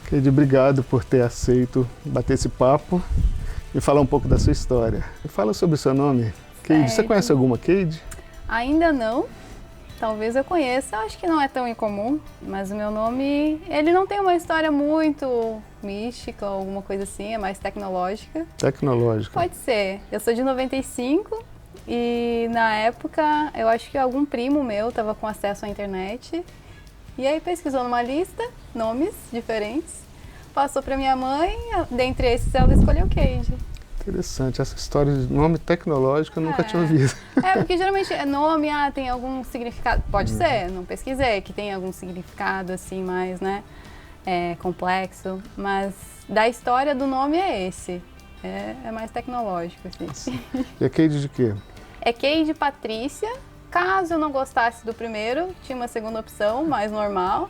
Keide, obrigado por ter aceito bater esse papo e falar um pouco da sua história. Fala sobre o seu nome. Keide, você conhece alguma Keide? Ainda não. Talvez eu conheça, acho que não é tão incomum, mas o meu nome, ele não tem uma história muito mística, alguma coisa assim, é mais tecnológica. Tecnológica. Pode ser. Eu sou de 95 e na época eu acho que algum primo meu estava com acesso à internet e aí pesquisou numa lista, nomes diferentes, passou para minha mãe, dentre esses ela escolheu Keide. Interessante, essa história de nome tecnológico eu nunca tinha ouvido. Porque geralmente é nome, tem algum significado, pode ser, não pesquisei, que tem algum significado assim mais, né, complexo, mas da história do nome é esse, é mais tecnológico, assim. E a Keide de quê? É Keide Patrícia, caso eu não gostasse do primeiro, tinha uma segunda opção, mais normal,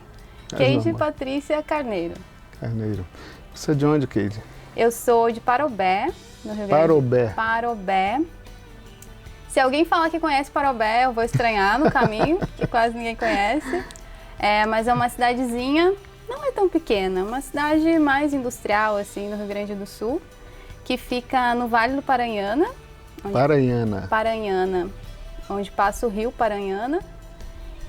Keide Patrícia Carneiro. Carneiro. Você é de onde, Keide? Eu sou de Parobé, no Rio Grande. Parobé. Parobé. Se alguém falar que conhece Parobé, eu vou estranhar no caminho, que quase ninguém conhece. Mas é uma cidadezinha, não é tão pequena, uma cidade mais industrial, assim, no Rio Grande do Sul, que fica no Vale do Paranhana. Paranhana, onde passa o rio Paranhana.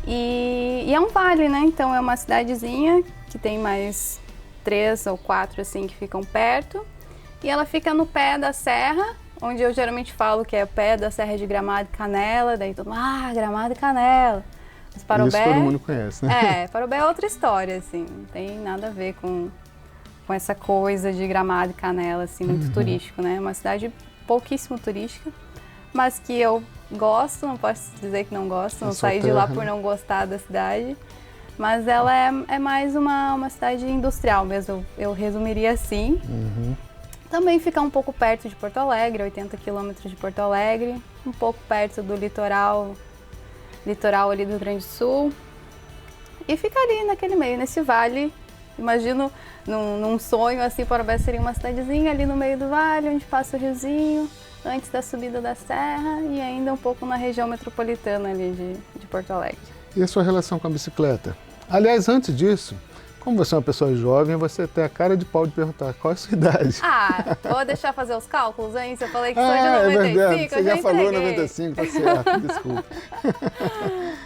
E é um vale, né? Então é uma cidadezinha que tem mais 3 ou 4, assim, que ficam perto. E ela fica no pé da serra, onde eu geralmente falo que é o pé da Serra de Gramado e Canela, daí todo mundo, Gramado e Canela. Mas Parobé, isso todo mundo conhece, né? Parobé é outra história, assim, não tem nada a ver com essa coisa de Gramado e Canela, assim, muito turístico, né? É uma cidade pouquíssimo turística, mas que eu gosto, não posso dizer que não gosto, não saí de lá por não gostar da cidade. Mas ela é mais uma cidade industrial mesmo, eu resumiria assim. Também fica um pouco perto de Porto Alegre, 80 quilômetros de Porto Alegre, um pouco perto do litoral ali do Rio Grande do Sul. E fica ali naquele meio, nesse vale. Imagino, num sonho assim, Parobé seria uma cidadezinha ali no meio do vale, onde passa o riozinho, antes da subida da serra e ainda um pouco na região metropolitana ali de Porto Alegre. E a sua relação com a bicicleta? Aliás, antes disso, como você é uma pessoa jovem, você tem a cara de pau de perguntar qual é a sua idade. Vou deixar fazer os cálculos, hein? Você falei que sou de 95, é verdade. Você já falou entreguei. 95, tá certo, desculpa.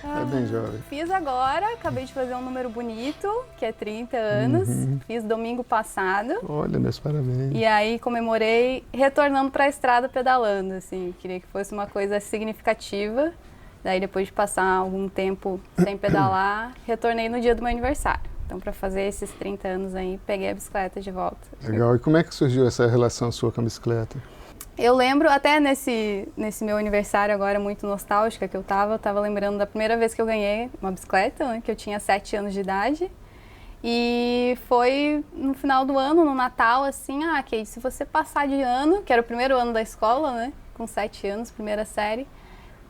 É bem jovem. Fiz agora, acabei de fazer um número bonito, que é 30 anos. Fiz domingo passado. Olha, meus parabéns. E aí comemorei retornando para a estrada pedalando, assim. Queria que fosse uma coisa significativa. Daí depois de passar algum tempo sem pedalar, retornei no dia do meu aniversário. Então, para fazer esses 30 anos aí, peguei a bicicleta de volta. Legal. E como é que surgiu essa relação sua com a bicicleta? Eu lembro, até nesse meu aniversário agora, muito nostálgica que eu tava lembrando da primeira vez que eu ganhei uma bicicleta, né, que eu tinha 7 anos de idade. E foi no final do ano, no Natal, assim, Keide, se você passar de ano, que era o primeiro ano da escola, né, com 7 anos, primeira série,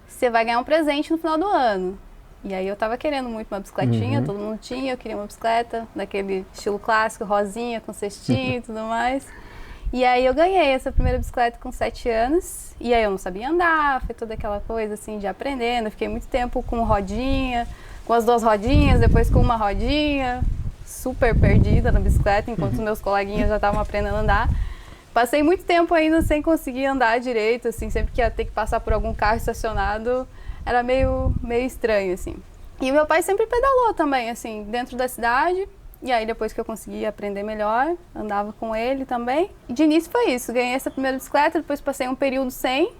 você vai ganhar um presente no final do ano. E aí eu tava querendo muito uma bicicletinha, todo mundo tinha, eu queria uma bicicleta daquele estilo clássico, rosinha, com cestinho e tudo mais. E aí eu ganhei essa primeira bicicleta com 7 anos, e aí eu não sabia andar, foi toda aquela coisa assim de aprendendo, eu fiquei muito tempo com rodinha, com as 2 rodinhas, depois com uma rodinha, super perdida na bicicleta, enquanto os meus coleguinhas já estavam aprendendo a andar. Passei muito tempo ainda sem conseguir andar direito, assim, sempre que ia ter que passar por algum carro estacionado, era meio estranho, assim. E o meu pai sempre pedalou também, assim, dentro da cidade. E aí, depois que eu consegui aprender melhor, andava com ele também. E de início foi isso, ganhei essa primeira bicicleta, depois passei um período sem.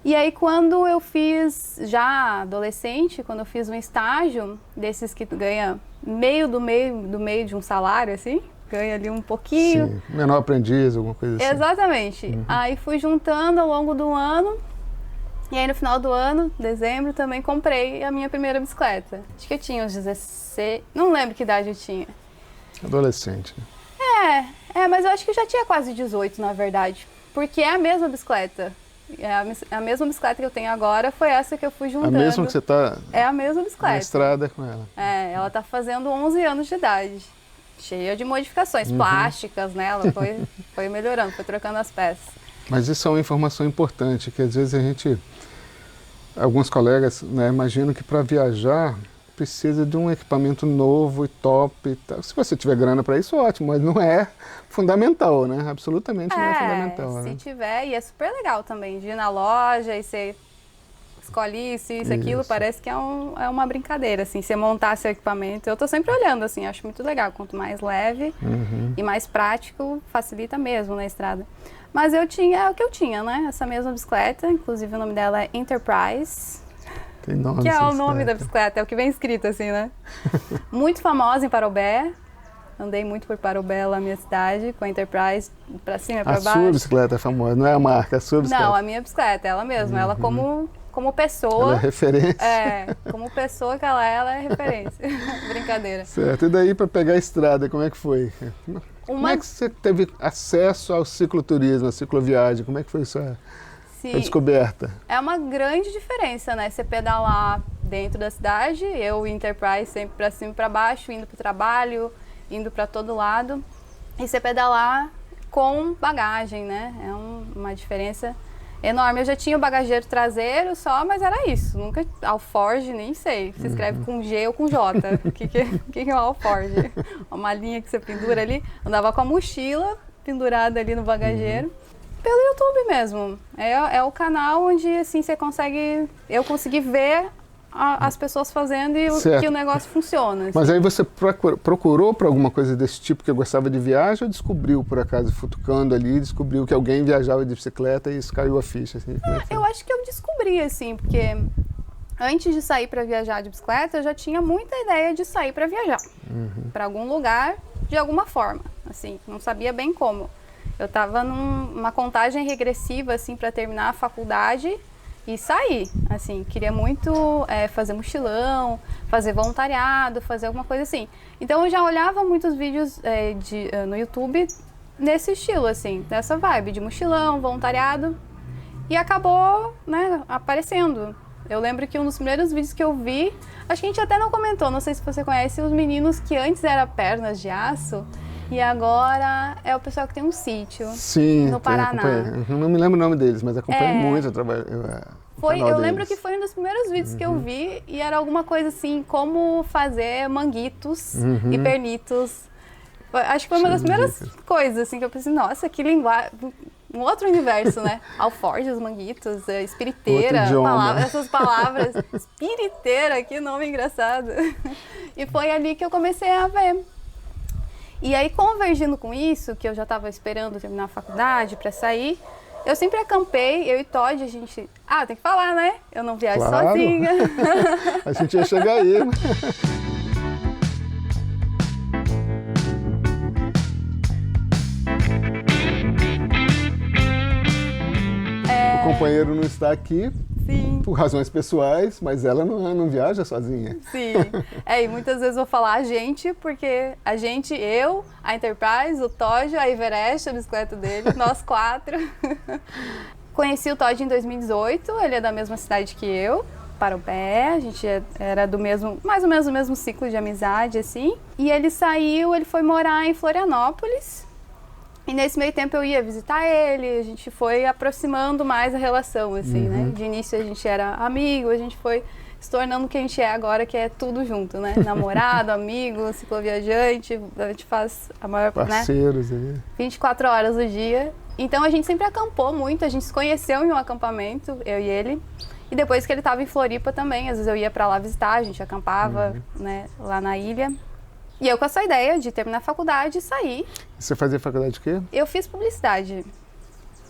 E aí, quando eu fiz, já adolescente, quando eu fiz um estágio, desses que tu ganha meio do meio de um salário, assim, ganha ali um pouquinho. Sim, menor aprendiz, alguma coisa assim. Exatamente. Aí fui juntando ao longo do ano. E aí no final do ano, dezembro, também comprei a minha primeira bicicleta. Acho que eu tinha uns 16, não lembro que idade eu tinha. Adolescente. Mas eu acho que eu já tinha quase 18, na verdade. Porque é a mesma bicicleta. A mesma bicicleta que eu tenho agora foi essa que eu fui juntando. A mesma que você está É a mesma bicicleta. na estrada com ela. Ela tá fazendo 11 anos de idade. Cheia de modificações plásticas, né? Ela foi melhorando, foi trocando as peças. Mas isso é uma informação importante, que às vezes alguns colegas, né, imaginam que para viajar precisa de um equipamento novo e top e tal. Se você tiver grana para isso, ótimo, mas não é fundamental, né? Absolutamente não é fundamental. Se né? tiver, e é super legal também, de ir na loja e você escolhe isso, aquilo, parece que é uma brincadeira, assim, você montar seu equipamento. Eu tô sempre olhando, assim, acho muito legal, quanto mais leve e mais prático, facilita mesmo na estrada. Mas eu tinha o que eu tinha, né? Essa mesma bicicleta, inclusive o nome dela é Enterprise. Tem nome que é o bicicleta. nome da bicicleta, é o que vem escrito assim, né? Muito famosa em Parobé. Andei muito por Parobé, lá na minha cidade, com a Enterprise, pra cima e pra baixo. A sua bicicleta é famosa, não é a marca, a sua bicicleta. Não, a minha bicicleta, ela mesma. Ela como pessoa... Ela é referência. Como pessoa que ela é referência. Brincadeira. Certo, e daí para pegar a estrada, como é que foi? Como é que você teve acesso ao cicloturismo, à cicloviagem? Como é que foi a descoberta? É uma grande diferença, né? Você pedalar dentro da cidade, eu e Enterprise sempre para cima e para baixo, indo para o trabalho, indo para todo lado. E você pedalar com bagagem, né? É uma diferença enorme. Eu já tinha o bagageiro traseiro só, mas era isso. Nunca alforge, nem sei. Se escreve com G ou com J. O que é o alforge? Uma malinha que você pendura ali. Andava com a mochila pendurada ali no bagageiro. Pelo YouTube mesmo. É o canal onde assim eu consegui ver as pessoas fazendo e que o negócio funciona. Assim. Mas aí você procurou por alguma coisa desse tipo que eu gostava de viagem ou descobriu por acaso, futucando ali, descobriu que alguém viajava de bicicleta e isso caiu a ficha? Assim, eu acho que eu descobri, assim, porque antes de sair para viajar de bicicleta, eu já tinha muita ideia de sair para viajar. Para algum lugar, de alguma forma. Assim, não sabia bem como. Eu estava numa contagem regressiva, assim, para terminar a faculdade e sair, assim, queria muito fazer mochilão, fazer voluntariado, fazer alguma coisa assim. Então eu já olhava muitos vídeos no YouTube nesse estilo, assim, dessa vibe de mochilão, voluntariado, e acabou, né, aparecendo. Eu lembro que um dos primeiros vídeos que eu vi, acho que a gente até não comentou, não sei se você conhece, os meninos que antes eram pernas de aço, e agora é o pessoal que tem um sítio no Paraná. Eu não me lembro o nome deles, mas acompanho muito o trabalho. Eu lembro que foi um dos primeiros vídeos que eu vi e era alguma coisa assim, como fazer manguitos e pernitos. Acho que foi uma das primeiras coisas assim que eu pensei, nossa, que linguagem, um outro universo, né? Alforjes, manguitos, espiriteira, essas palavras. Espiriteira, que nome engraçado. E foi ali que eu comecei a ver. E aí, convergindo com isso, que eu já estava esperando terminar a faculdade para sair, eu sempre acampei, eu e Todd, a gente... tem que falar, né? Eu não viajo sozinha. A gente ia chegar aí, né? O companheiro não está aqui. Sim. Por razões pessoais, mas ela não viaja sozinha. Sim. E muitas vezes eu vou falar a gente, porque a gente, eu, a Enterprise, o Todd, a Everest, a bicicleta dele, nós 4. Conheci o Todd em 2018, ele é da mesma cidade que eu, Parobé, a gente era do mesmo, mais ou menos do mesmo ciclo de amizade, assim. E ele foi morar em Florianópolis. E nesse meio tempo eu ia visitar ele, a gente foi aproximando mais a relação, assim, né? De início a gente era amigo, a gente foi se tornando o que a gente é agora, que é tudo junto, né? Namorado, amigo, cicloviajante, a gente faz a maior parte, parceiros, 24 horas do dia. Então a gente sempre acampou muito, a gente se conheceu em um acampamento, eu e ele. E depois que ele estava em Floripa também, às vezes eu ia para lá visitar, a gente acampava, né, lá na ilha. E eu com essa ideia de terminar a faculdade e sair. Você fazia faculdade de quê? Eu fiz publicidade.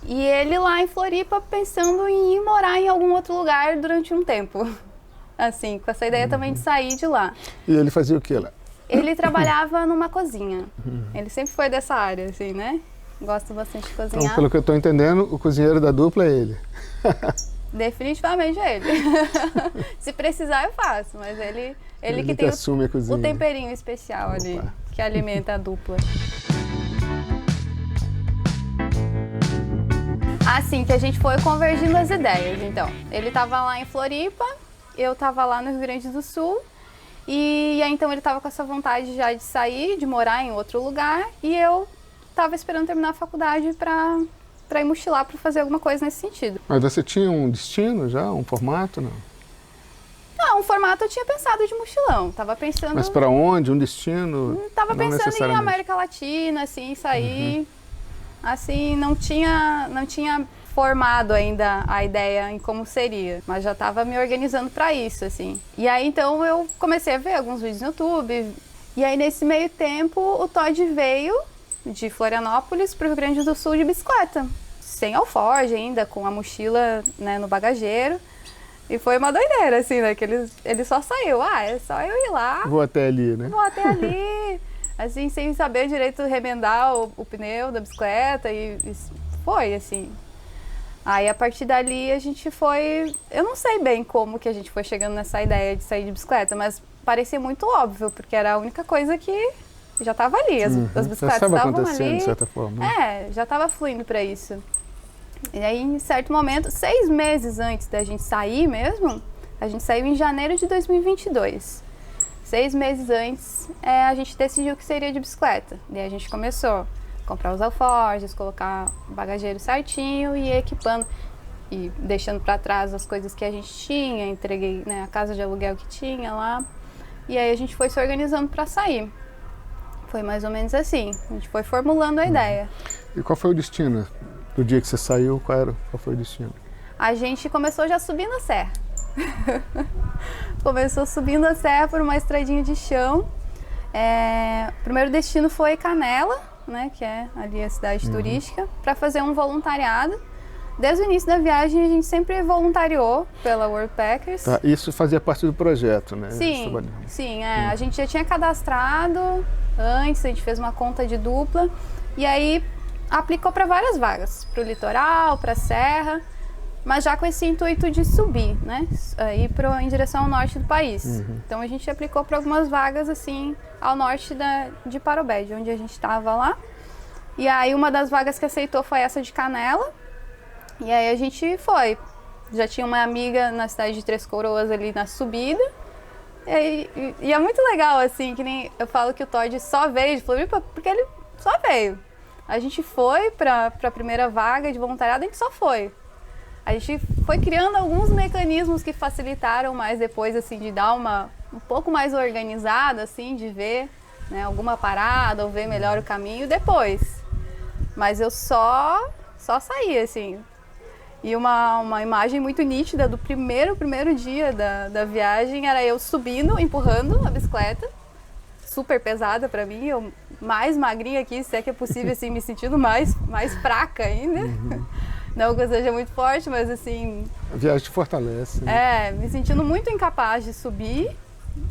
E ele lá em Floripa pensando em ir morar em algum outro lugar durante um tempo. Assim, com essa ideia também de sair de lá. E ele fazia o que lá? Ele trabalhava numa cozinha. Ele sempre foi dessa área, assim, né? Gosta bastante de cozinhar. Então, pelo que eu estou entendendo, o cozinheiro da dupla é ele. Definitivamente é ele. Se precisar eu faço, mas ele que tem assume a cozinha. O temperinho especial ali, que alimenta a dupla. Assim que a gente foi convergindo as ideias, então. Ele estava lá em Floripa, eu estava lá no Rio Grande do Sul, e aí, então ele estava com essa vontade já de sair, de morar em outro lugar, e eu estava esperando terminar a faculdade para ir mochilar, para fazer alguma coisa nesse sentido. Mas você tinha um destino já, um formato, não? Não, o formato eu tinha pensado de mochilão. Tava pensando... Mas para onde? Um destino? Tava Não pensando em necessariamente. América Latina, assim, sair. Assim, não tinha formado ainda a ideia em como seria, mas já tava me organizando para isso, assim. E aí, então, eu comecei a ver alguns vídeos no YouTube. E aí, nesse meio tempo, o Todd veio de Florianópolis para o Rio Grande do Sul de bicicleta. Sem alforge ainda, com a mochila, né, no bagageiro. E foi uma doideira, assim, né? Que ele só saiu. Ah, é só eu ir lá. Vou até ali, né? Vou até ali. Assim, sem saber direito remendar o pneu da bicicleta. E foi, assim. Aí, a partir dali, a gente foi... Eu não sei bem como que a gente foi chegando nessa ideia de sair de bicicleta, mas parecia muito óbvio, porque era a única coisa que já estava ali. As bicicletas já estava estavam acontecendo, ali. de certa forma. Né? Já estava fluindo para isso. E aí, em certo momento, 6 meses antes da gente sair mesmo, a gente saiu em janeiro de 2022. 6 meses antes, a gente decidiu que seria de bicicleta. E aí a gente começou a comprar os alforjes, colocar o bagageiro certinho e equipando. E deixando para trás as coisas que a gente tinha, entreguei, né, a casa de aluguel que tinha lá. E aí a gente foi se organizando para sair. Foi mais ou menos assim, a gente foi formulando a ideia. E qual foi o destino? Do dia que você saiu, qual foi o destino? A gente começou já subindo a serra. Começou subindo a serra por uma estradinha de chão. O primeiro destino foi Canela, né, que é ali a cidade turística, para fazer um voluntariado. Desde o início da viagem a gente sempre voluntariou pela Worldpackers. Tá, isso fazia parte do projeto, né? Sim, a gente já tinha cadastrado antes, a gente fez uma conta de dupla e aí aplicou para várias vagas, para o litoral, para a serra, mas já com esse intuito de subir, né? Ir em direção ao norte do país. Então a gente aplicou para algumas vagas assim ao norte de Parobé, de onde a gente estava lá. E aí uma das vagas que aceitou foi essa de Canela. E aí a gente foi. Já tinha uma amiga na cidade de Três Coroas ali na subida. E é muito legal, assim, que nem eu falo que o Todd só veio de Floripa porque ele só veio. A gente foi para a primeira vaga de voluntariado, a gente só foi. A gente foi criando alguns mecanismos que facilitaram mais depois, assim, de dar um pouco mais organizada, assim, de ver, né, alguma parada ou ver melhor o caminho depois. Mas eu só saí, assim. E uma imagem muito nítida do primeiro dia da viagem era eu subindo, empurrando a bicicleta, super pesada para mim, eu mais magrinha aqui, se é que é possível, assim, me sentindo mais fraca ainda. Não que eu seja muito forte, mas assim... A viagem te fortalece. Né? Me sentindo muito incapaz de subir,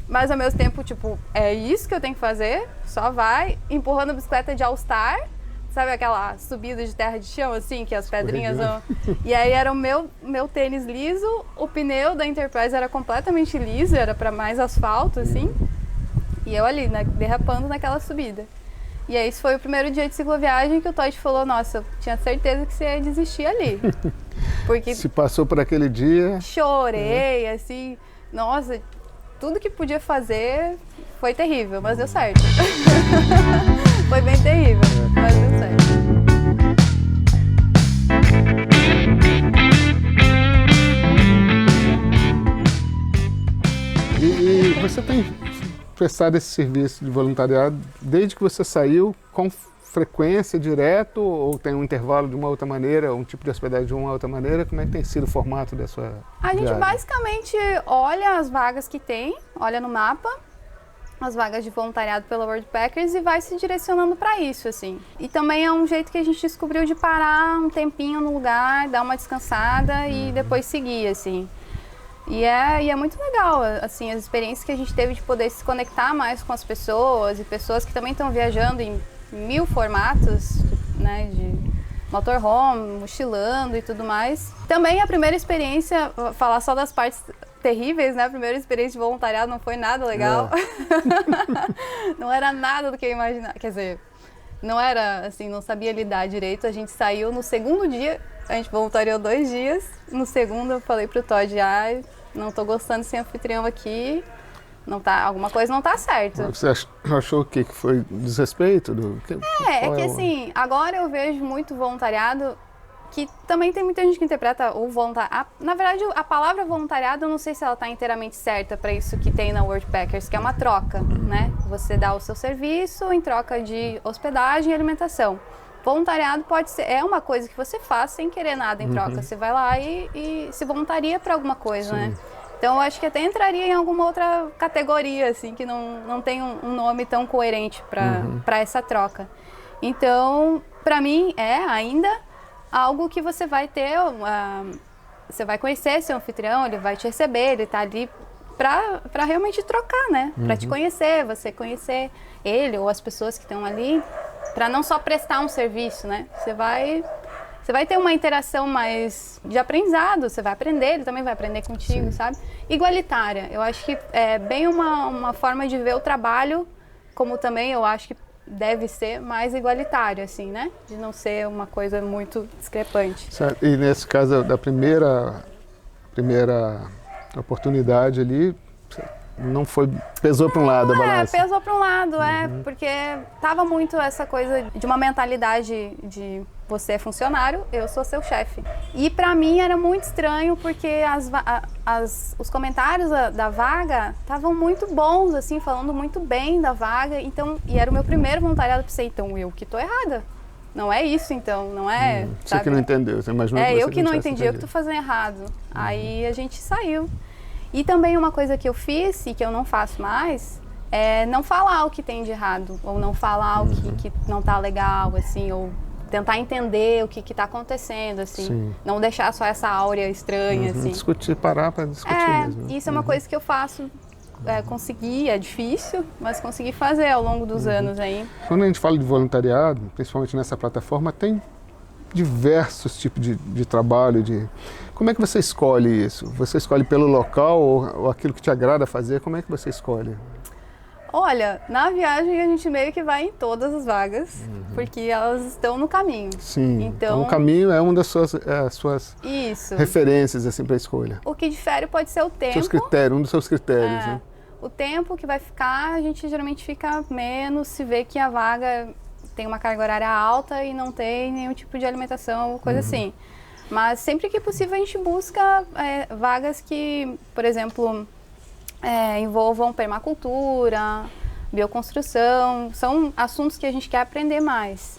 mas ao mesmo tempo, tipo, é isso que eu tenho que fazer, só vai, empurrando a bicicleta de All-Star. Sabe aquela subida de terra de chão, assim, que as pedrinhas vão... E aí era o meu tênis liso, o pneu da Enterprise era completamente liso, era para mais asfalto, assim. E eu ali, né, derrapando naquela subida. E aí esse foi o primeiro dia de cicloviagem que o Todd falou, nossa, eu tinha certeza que você ia desistir ali. Porque... Se passou por aquele dia... Chorei, assim, nossa, tudo que podia fazer foi terrível, mas deu certo. Foi bem terrível, mas deu certo. E você tem prestado esse serviço de voluntariado desde que você saiu, com frequência, direto, ou tem um intervalo de uma outra maneira, um tipo de hospedagem de uma outra maneira? Como é que tem sido o formato da sua viagem? A gente basicamente olha as vagas que tem, olha no mapa, as vagas de voluntariado pela Worldpackers e vai se direcionando para isso, assim. E também é um jeito que a gente descobriu de parar um tempinho no lugar, dar uma descansada e depois seguir, assim. E é muito legal, assim, as experiências que a gente teve de poder se conectar mais com as pessoas e pessoas que também estão viajando em 1000 formatos, né, de motorhome, mochilando e tudo mais. Também a primeira experiência, falar só das partes terríveis, né? A primeira experiência de voluntariado não foi nada legal. Não era nada do que eu imaginava. Quer dizer, não era assim, não sabia lidar direito. A gente saiu no segundo dia, a gente voluntariou 2 dias. No segundo eu falei pro Todd, não tô gostando de ser anfitrião aqui. Não tá, alguma coisa não tá certa. Você achou o quê? Que foi desrespeito? É que assim, agora eu vejo muito voluntariado que também tem muita gente que interpreta o voluntariado. Na verdade, a palavra voluntariado, eu não sei se ela está inteiramente certa para isso que tem na Worldpackers, que é uma troca, né? Você dá o seu serviço em troca de hospedagem e alimentação. Voluntariado pode ser, é uma coisa que você faz sem querer nada em troca. Você vai lá e se voluntaria para alguma coisa, né? Então, eu acho que até entraria em alguma outra categoria, assim, que não tem um nome tão coerente para essa troca. Então, para mim, é ainda algo que você vai ter, você vai conhecer seu anfitrião, ele vai te receber, ele está ali para realmente trocar, né? Para te conhecer, você conhecer ele ou as pessoas que estão ali, para não só prestar um serviço, né? Você vai ter uma interação mais de aprendizado, você vai aprender, ele também vai aprender contigo, sabe? Igualitária, eu acho que é bem uma forma de ver o trabalho, como também eu acho que deve ser mais igualitário, assim, né? De não ser uma coisa muito discrepante. Certo. E nesse caso da primeira oportunidade ali, não foi, pesou para um lado a balança? Pesou para um lado, porque tava muito essa coisa de uma mentalidade de você é funcionário, eu sou seu chefe. E para mim era muito estranho porque os comentários da vaga estavam muito bons, assim, falando muito bem da vaga, então, e era o meu primeiro voluntariado, eu pensei, então eu que tô errada. Não é isso, então, não é... Você que não entendeu, você imaginou eu que não entendi, eu que tô fazendo errado. Aí a gente saiu. E também uma coisa que eu fiz e que eu não faço mais é não falar o que tem de errado, ou não falar o que não tá legal, assim, ou tentar entender o que está acontecendo, assim. Sim. Não deixar só essa áurea estranha, assim. Discutir, parar para discutir mesmo. Isso é uma coisa que eu faço, consegui, é difícil, mas consegui fazer ao longo dos anos aí. Quando a gente fala de voluntariado, principalmente nessa plataforma, tem diversos tipos de trabalho, Como é que você escolhe isso? Você escolhe pelo local ou aquilo que te agrada fazer? Como é que você escolhe? Olha, na viagem a gente meio que vai em todas as vagas, porque elas estão no caminho. Sim, então o caminho é uma das suas referências assim, para a escolha. O que difere pode ser o tempo. Um dos seus critérios, né? O tempo que vai ficar, a gente geralmente fica menos se vê que a vaga tem uma carga horária alta e não tem nenhum tipo de alimentação, coisa assim. Mas sempre que possível a gente busca vagas que, por exemplo, envolvam permacultura, bioconstrução, são assuntos que a gente quer aprender mais.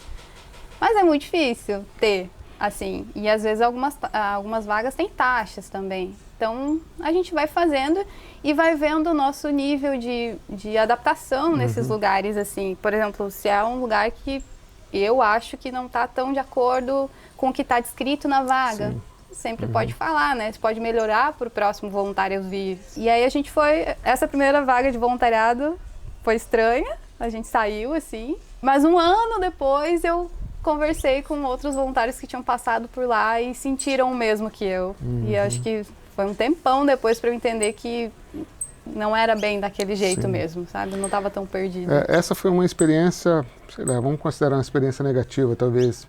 Mas é muito difícil ter, assim, e às vezes algumas vagas têm taxas também. Então a gente vai fazendo e vai vendo o nosso nível de adaptação nesses lugares, assim. Por exemplo, se é um lugar que eu acho que não está tão de acordo com o que está descrito na vaga. Sim. Sempre pode falar, né? Você pode melhorar para o próximo voluntário vir. E aí a gente essa primeira vaga de voluntariado foi estranha, a gente saiu assim, mas um ano depois eu conversei com outros voluntários que tinham passado por lá e sentiram o mesmo que eu. E acho que foi um tempão depois para eu entender que não era bem daquele jeito mesmo, sabe? Eu não estava tão perdida. Essa foi uma experiência, sei lá, vamos considerar uma experiência negativa, talvez.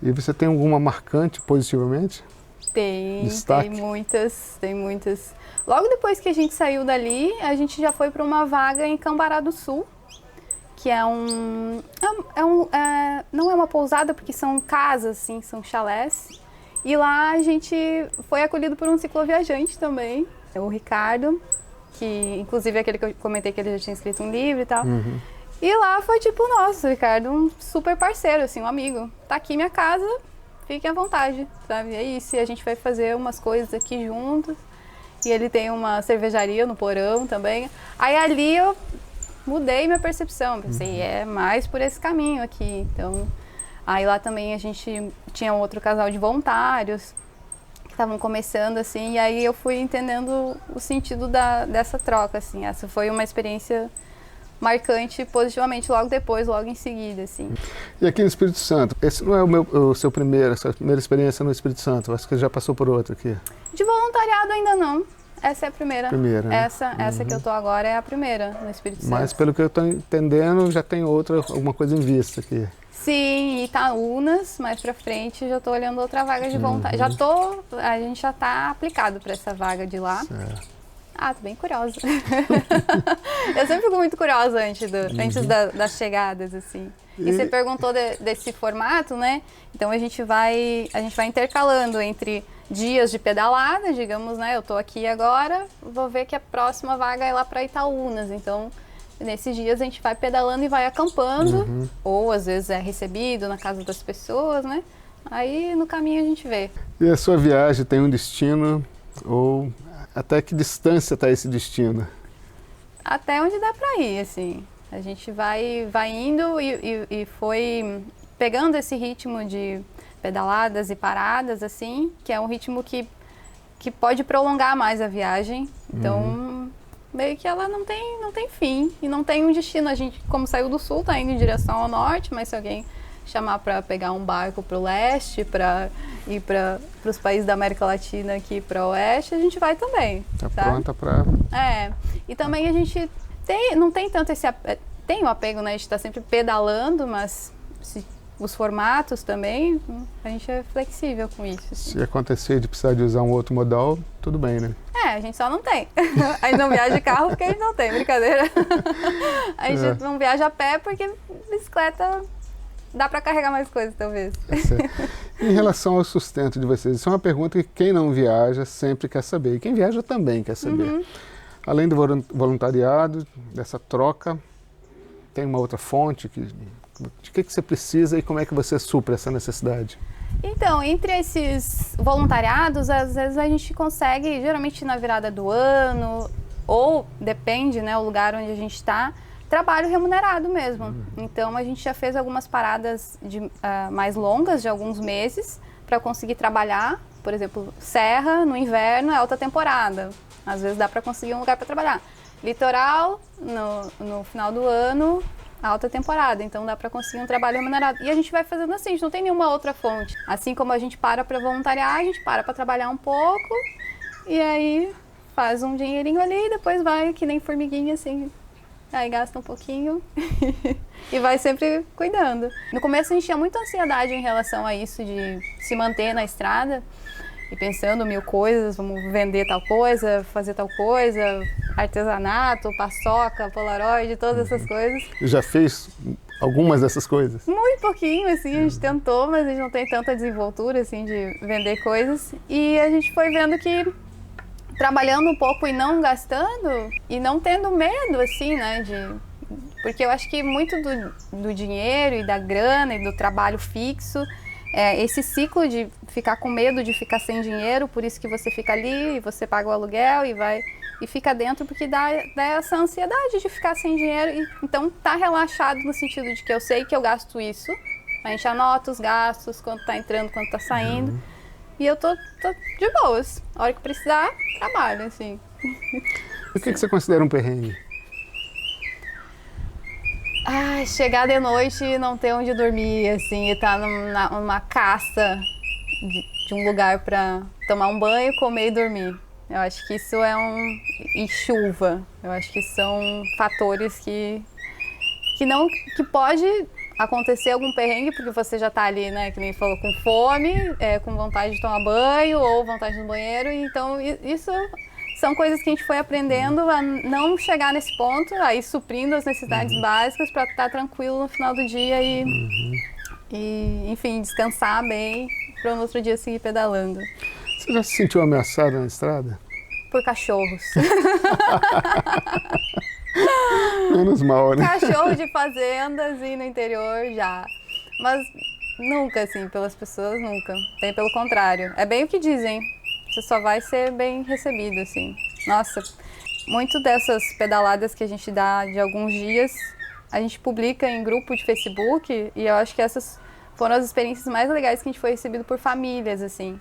E você tem alguma marcante positivamente? Tem muitas. Logo depois que a gente saiu dali, a gente já foi para uma vaga em Cambará do Sul, que não é uma pousada, porque são casas, assim, são chalés. E lá a gente foi acolhido por um cicloviajante também, o Ricardo, que inclusive é aquele que eu comentei que ele já tinha escrito um livro e tal. E lá foi tipo, nossa, o Ricardo, um super parceiro, assim, um amigo. Tá aqui minha casa, fiquem à vontade, sabe? É isso, e a gente vai fazer umas coisas aqui juntos. E ele tem uma cervejaria no porão também. Aí ali eu mudei minha percepção, pensei, é mais por esse caminho aqui. Então, aí lá também a gente tinha um outro casal de voluntários que estavam começando, assim, e aí eu fui entendendo o sentido dessa troca, assim. Essa foi uma experiência marcante positivamente logo em seguida, assim. E aqui no Espírito Santo, esse não é a sua primeira experiência no Espírito Santo? Acho que já passou por outra aqui. De voluntariado ainda não. Essa é a primeira. Né? Essa que eu tô agora é a primeira no Espírito Santo. Mas pelo que eu estou entendendo, já tem alguma coisa em vista aqui. Sim, Itaúnas, mais pra frente já tô olhando outra vaga de voluntário. A gente já tá aplicado para essa vaga de lá. Certo. Tô bem curiosa. Eu sempre fico muito curiosa antes das chegadas, assim. E você perguntou desse formato, né? Então a gente vai intercalando entre dias de pedalada, digamos, né? Eu tô aqui agora, vou ver que a próxima vaga é lá para Itaúnas. Então, nesses dias a gente vai pedalando e vai acampando, ou às vezes é recebido na casa das pessoas, né? Aí no caminho a gente vê. E a sua viagem tem um destino, ou até que distância está esse destino? Até onde dá para ir, assim. A gente vai indo e foi pegando esse ritmo de pedaladas e paradas, assim, que é um ritmo que pode prolongar mais a viagem. Então, meio que ela não tem fim e não tem um destino. A gente, como saiu do sul, tá indo em direção ao norte, mas se alguém chamar para pegar um barco para o leste, para ir para os países da América Latina aqui para o oeste, a gente vai também. Tá sabe? Pronta para... E também a gente não tem tanto esse... Tem o apego, né? A gente está sempre pedalando, mas os formatos também, a gente é flexível com isso. Assim. Se acontecer de precisar de usar um outro modal, tudo bem, né? A gente só não tem. A gente não viaja de carro porque a gente não tem, brincadeira. A gente não viaja a pé porque bicicleta dá para carregar mais coisas, talvez. Em relação ao sustento de vocês, isso é uma pergunta que quem não viaja sempre quer saber. E quem viaja também quer saber. Além do voluntariado, dessa troca, tem uma outra fonte? De que você precisa e como é que você supre essa necessidade? Então, entre esses voluntariados, às vezes a gente consegue, geralmente na virada do ano, ou depende, né, o lugar onde a gente está, trabalho remunerado mesmo. Então, a gente já fez algumas paradas mais longas, de alguns meses, para conseguir trabalhar. Por exemplo, Serra, no inverno, é alta temporada. Às vezes dá para conseguir um lugar para trabalhar. Litoral, no final do ano, alta temporada. Então dá para conseguir um trabalho remunerado. E a gente vai fazendo assim, a gente não tem nenhuma outra fonte. Assim como a gente para voluntariar, a gente para trabalhar um pouco e aí faz um dinheirinho ali e depois vai que nem formiguinha assim. Aí gasta um pouquinho e vai sempre cuidando. No começo a gente tinha muita ansiedade em relação a isso de se manter na estrada. E pensando mil coisas, vamos vender tal coisa, fazer tal coisa, artesanato, paçoca, polaroid, todas essas coisas. Já fez algumas dessas coisas? Muito pouquinho, assim, a gente tentou, mas a gente não tem tanta desenvoltura, assim, de vender coisas. E a gente foi vendo que trabalhando um pouco e não gastando, e não tendo medo, assim, né, porque eu acho que muito do dinheiro e da grana e do trabalho fixo, esse ciclo de ficar com medo de ficar sem dinheiro, por isso que você fica ali e você paga o aluguel e fica dentro, porque dá essa ansiedade de ficar sem dinheiro. Então tá relaxado no sentido de que eu sei que eu gasto isso, a gente anota os gastos, quanto tá entrando, quanto tá saindo, e eu tô de boas. A hora que precisar, trabalho, assim. O que você considera um perrengue? Chegar de noite e não ter onde dormir, assim, e estar numa caça de um lugar para tomar um banho, comer e dormir. Eu acho que isso e chuva. Eu acho que são fatores que pode acontecer algum perrengue, porque você já tá ali, né, que nem falou, com fome, com vontade de tomar banho ou vontade de ir no banheiro. Então, isso são coisas que a gente foi aprendendo a não chegar nesse ponto, a ir suprindo as necessidades básicas para estar tranquilo no final do dia e, enfim, descansar bem para no outro dia seguir pedalando. Você já se sentiu ameaçada na estrada? Por cachorros. Menos mal, né? Cachorro de fazendas e no interior já. Mas nunca, assim, pelas pessoas, nunca. Bem pelo contrário. É bem o que dizem. Você só vai ser bem recebido, assim. Nossa, muito dessas pedaladas que a gente dá de alguns dias, a gente publica em grupo de Facebook e eu acho que essas foram as experiências mais legais que a gente foi recebido por famílias, assim.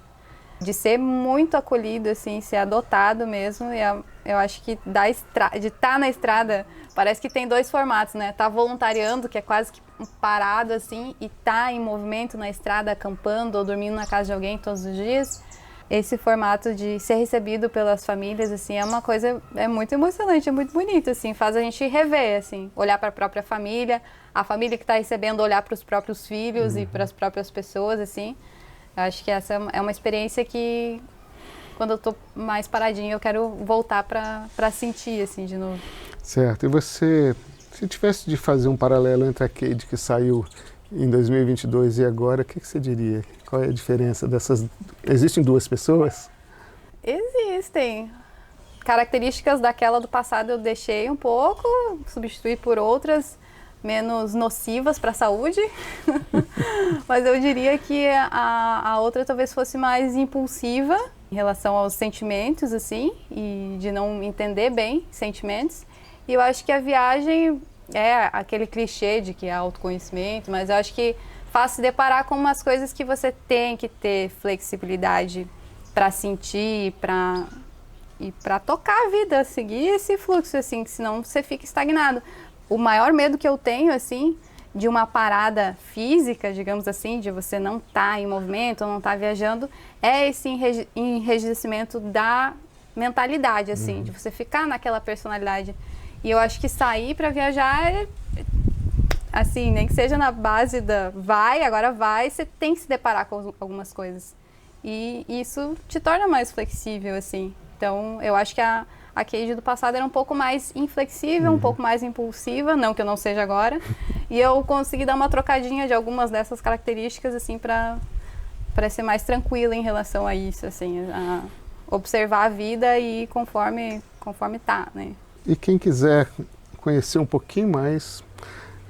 De ser muito acolhido, assim, ser adotado mesmo. E eu acho que de estar na estrada, parece que tem dois formatos, né? Tá voluntariando, que é quase que parado, assim, e tá em movimento na estrada, acampando ou dormindo na casa de alguém todos os dias. Esse formato de ser recebido pelas famílias, assim, é uma coisa, é muito emocionante, é muito bonito, assim, faz a gente rever, assim, olhar para a própria família, a família que está recebendo olhar para os próprios filhos e para as próprias pessoas, assim. Eu acho que essa é uma experiência que, quando eu estou mais paradinha, eu quero voltar para sentir, assim, de novo. Certo. E você Se tivesse de fazer um paralelo entre a Cade que saiu em 2022 e agora, o que você diria? Qual é a diferença dessas? Existem duas pessoas? Existem. Características daquela do passado eu deixei um pouco, substituí por outras menos nocivas para a saúde. Mas eu diria que a outra talvez fosse mais impulsiva em relação aos sentimentos, assim, e de não entender bem sentimentos. E eu acho que a viagem é aquele clichê de que é autoconhecimento, mas eu acho que faz se deparar com umas coisas que você tem que ter flexibilidade para sentir, e para tocar a vida, seguir esse fluxo, assim, que senão você fica estagnado. O maior medo que eu tenho, assim, de uma parada física, digamos assim, de você não estar em movimento, não estar viajando, é esse enrijecimento da mentalidade, assim, de você ficar naquela personalidade. E eu acho que sair para viajar é, assim, nem que seja na base da agora vai, você tem que se deparar com algumas coisas. E isso te torna mais flexível, assim. Então, eu acho que a Cade do passado era um pouco mais inflexível, um pouco mais impulsiva, não que eu não seja agora. E eu consegui dar uma trocadinha de algumas dessas características, assim, para ser mais tranquila em relação a isso, assim, a observar a vida e conforme tá, né? E quem quiser conhecer um pouquinho mais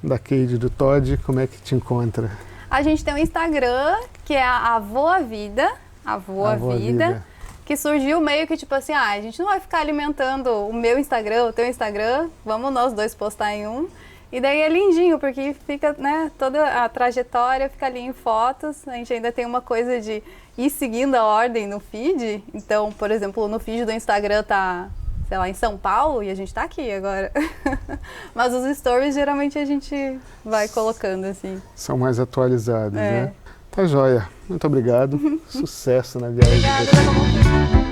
da Cade do Todd, como é que te encontra? A gente tem um Instagram, que é a Voa Vida, a Voa Vida, que surgiu meio que tipo assim, a gente não vai ficar alimentando o meu Instagram, o teu Instagram, vamos nós dois postar em um. E daí é lindinho, porque fica, né, toda a trajetória fica ali em fotos. A gente ainda tem uma coisa de ir seguindo a ordem no feed. Então, por exemplo, no feed do Instagram tá, sei lá, em São Paulo e a gente tá aqui agora. Mas os stories geralmente a gente vai colocando assim. São mais atualizados, né? Tá joia. Muito obrigado. Sucesso na viagem. Obrigada.